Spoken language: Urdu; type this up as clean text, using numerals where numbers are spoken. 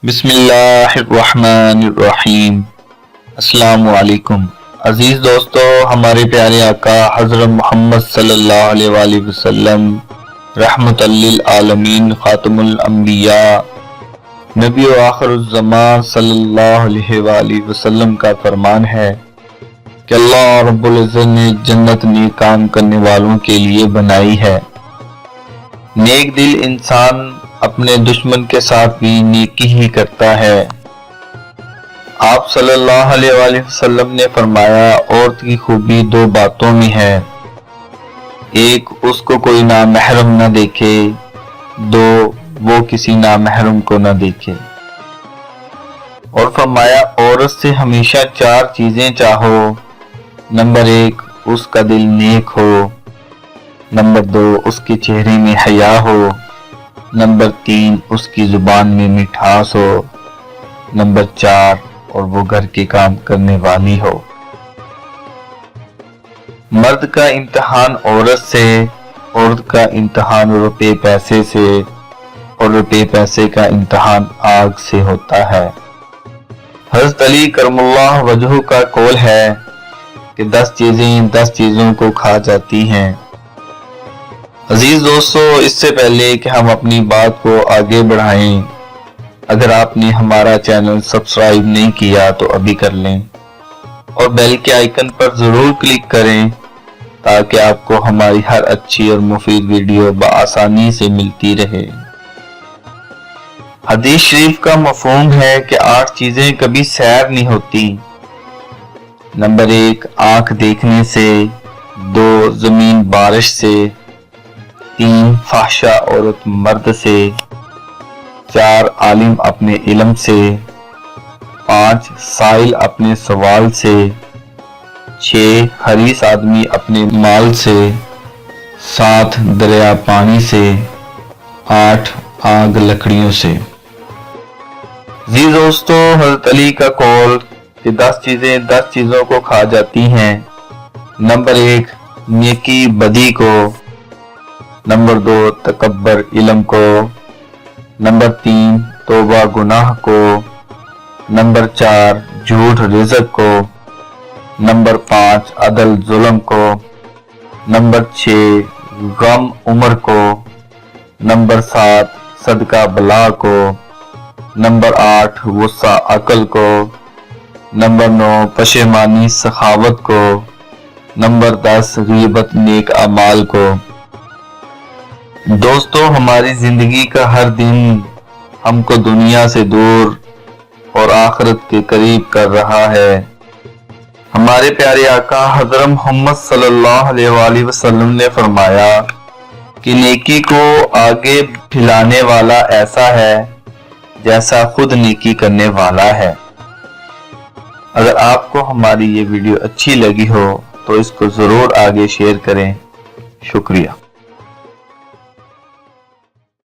بسم اللہ الرحمن الرحیم۔ السلام علیکم عزیز دوستو، ہمارے پیارے آقا حضرت محمد صلی اللہ علیہ وآلہ وسلم رحمت للعالمین خاتم الانبیاء نبی و آخر الزمان صلی اللہ علیہ وآلہ وسلم کا فرمان ہے کہ اللہ رب العزت نے جنت نیک کام کرنے والوں کے لیے بنائی ہے۔ نیک دل انسان اپنے دشمن کے ساتھ بھی نیکی ہی کرتا ہے۔ آپ صلی اللہ علیہ وآلہ وسلم نے فرمایا، عورت کی خوبی دو باتوں میں ہے، ایک اس کو کوئی نامحرم نہ دیکھے، دو وہ کسی نامحرم کو نہ دیکھے۔ اور فرمایا، عورت سے ہمیشہ چار چیزیں چاہو، نمبر ایک اس کا دل نیک ہو، نمبر دو اس کے چہرے میں حیا ہو، نمبر تین اس کی زبان میں مٹھاس ہو، نمبر چار اور وہ گھر کے کام کرنے والی ہو۔ مرد کا امتحان عورت سے، عورت کا امتحان روپے پیسے سے، اور روپے پیسے کا امتحان آگ سے ہوتا ہے۔ حضرت علی کرم اللہ وجہہ کا قول ہے کہ 10 چیزیں 10 چیزوں کو کھا جاتی ہیں۔ عزیز دوستو، اس سے پہلے کہ ہم اپنی بات کو آگے بڑھائیں، اگر آپ نے ہمارا چینل سبسکرائب نہیں کیا تو ابھی کر لیں اور بیل کے آئیکن پر ضرور کلک کریں تاکہ آپ کو ہماری ہر اچھی اور مفید ویڈیو بآسانی سے ملتی رہے۔ حدیث شریف کا مفہوم ہے کہ 8 چیزیں کبھی سیر نہیں ہوتی۔ نمبر 1 آنکھ دیکھنے سے، 2 زمین بارش سے، 3 فحشہ عورت مرد سے، 4 عالم اپنے علم سے، 5 سائل اپنے سوال سے، 6 حریص آدمی اپنے مال سے، 7 دریا پانی سے، 8 آگ لکڑیوں سے۔ دوستو، حضرت علی کا قول کہ 10 چیزیں 10 چیزوں کو کھا جاتی ہیں۔ نمبر 1 نیکی بدی کو، نمبر 2 تکبر علم کو، نمبر 3 توبہ گناہ کو، نمبر 4 جھوٹ رزق کو، نمبر 5 عدل ظلم کو، نمبر 6 غم عمر کو، نمبر 7 صدقہ بلا کو، نمبر 8 غصہ عقل کو، نمبر 9 پشیمانی سخاوت کو، نمبر 10 غیبت نیک اعمال کو۔ دوستو، ہماری زندگی کا ہر دن ہم کو دنیا سے دور اور آخرت کے قریب کر رہا ہے۔ ہمارے پیارے آقا حضرت محمد صلی اللہ علیہ وآلہ وسلم نے فرمایا کہ نیکی کو آگے پھیلانے والا ایسا ہے جیسا خود نیکی کرنے والا ہے۔ اگر آپ کو ہماری یہ ویڈیو اچھی لگی ہو تو اس کو ضرور آگے شیئر کریں۔ شکریہ۔